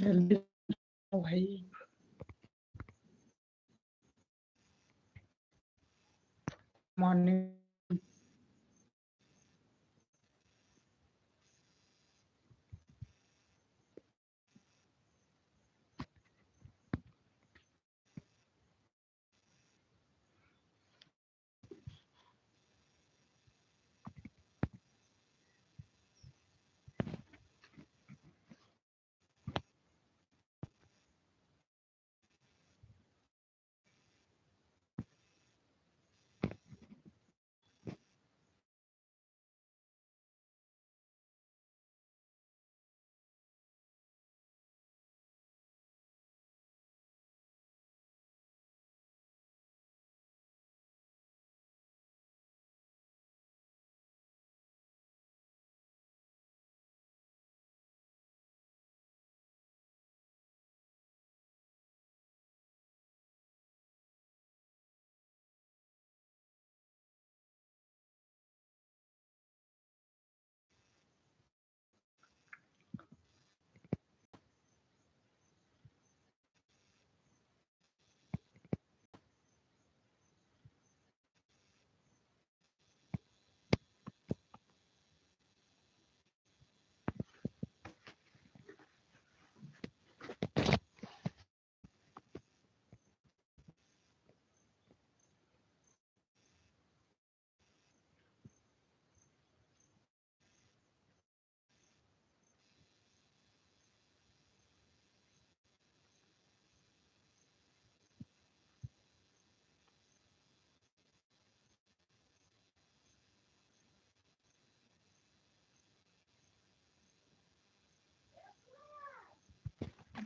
जल्दी ओ भाई। मॉर्निंग।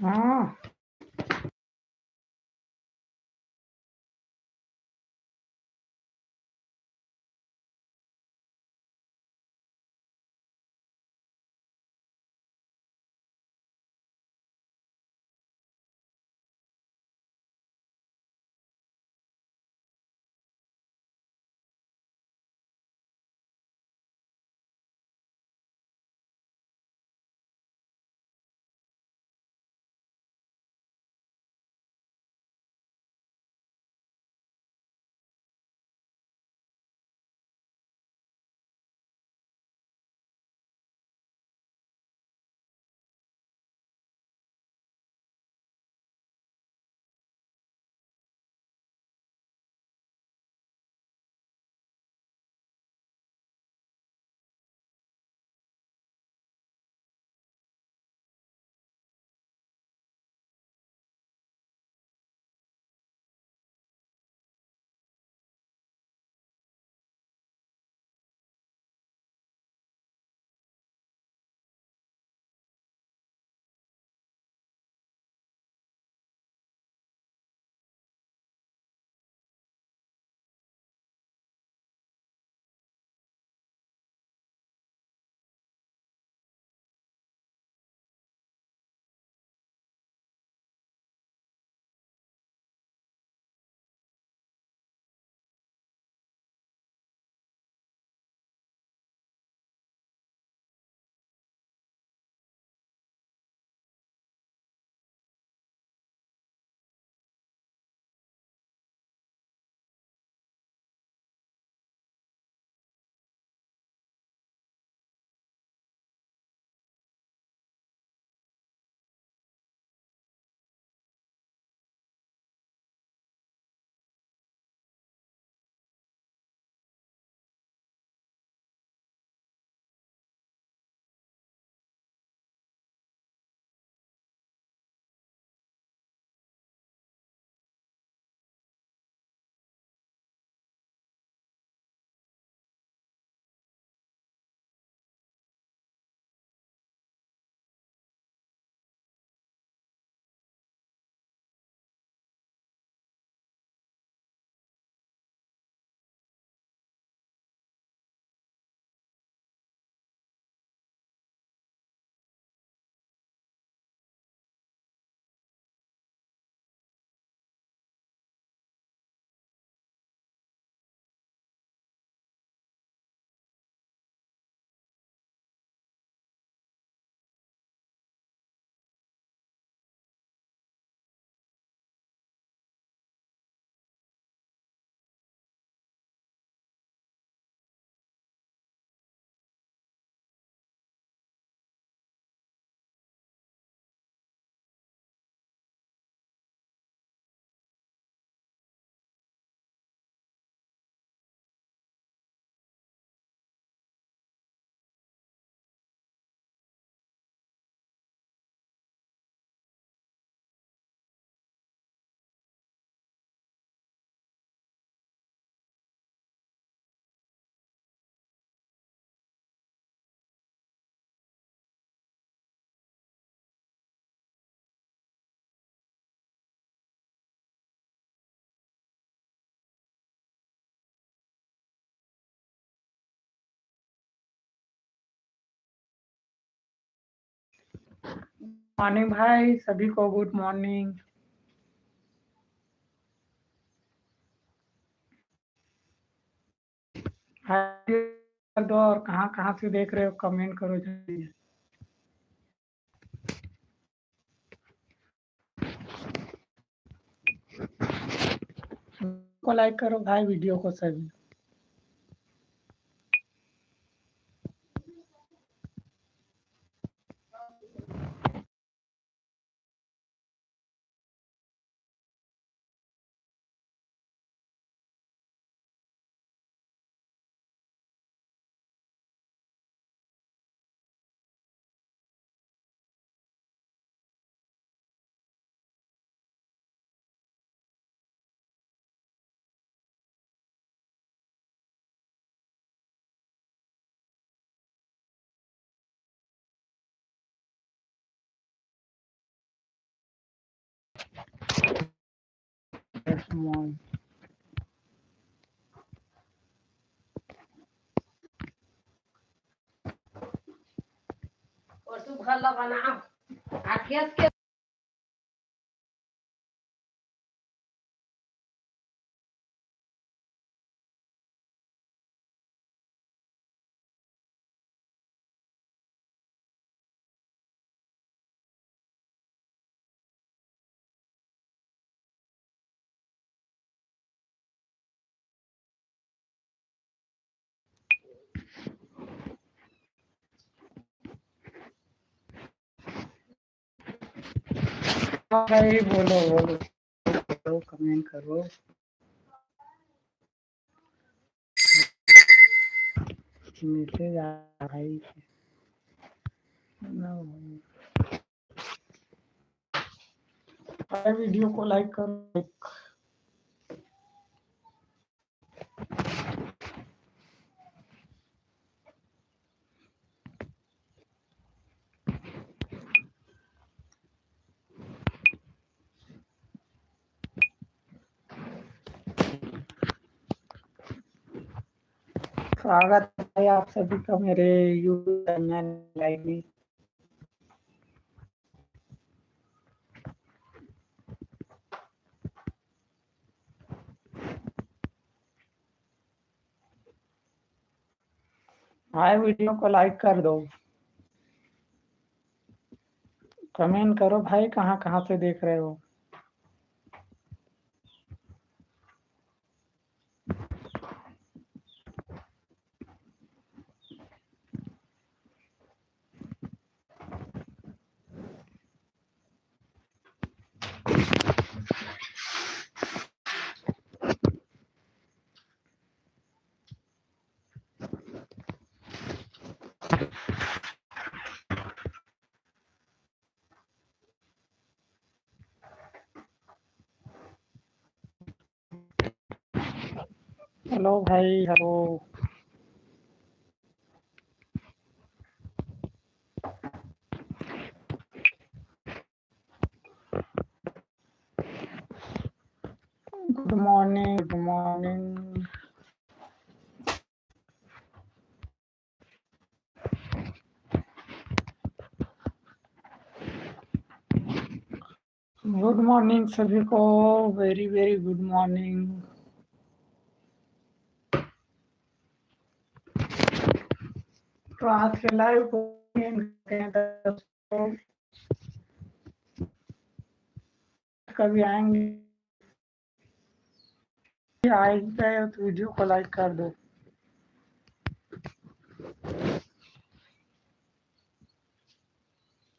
हाँ। मॉर्निंग भाई, सभी को गुड मॉर्निंग। हाय कर दो और कहाँ कहाँ से देख रहे हो कमेंट करो जल्दी। को लाइक करो भाई वीडियो को सभी। और तू घर लगाना आखियास के भाई बोलो बोलो कमेंट करो। मैसेज आ भाई वीडियो को लाइक करो। स्वागत है आप सभी का मेरे यूट्यूब चैनल लाइव में। भाई वीडियो को लाइक कर दो, कमेंट करो भाई कहाँ कहाँ से देख रहे हो। हेलो भाई hello. Good morning good morning. Good morning सभी को, वेरी वेरी गुड मॉर्निंग। तो आज के लाइव को कभी आएंगे, आए तो वीडियो को लाइक कर दो।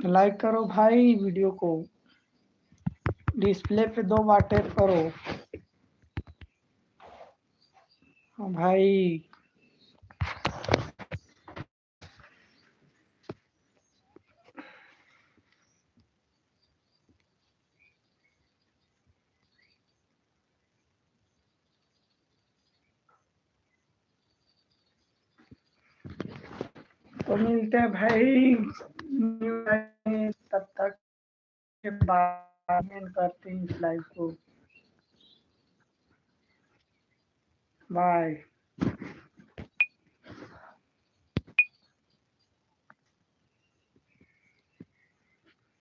लाइक करो भाई वीडियो को, डिस्प्ले पे 2 बार टैप करो। हाँ भाई तो मिलते हैं भाई तब तक के बाद करते हैं इस लाइव को। बाय।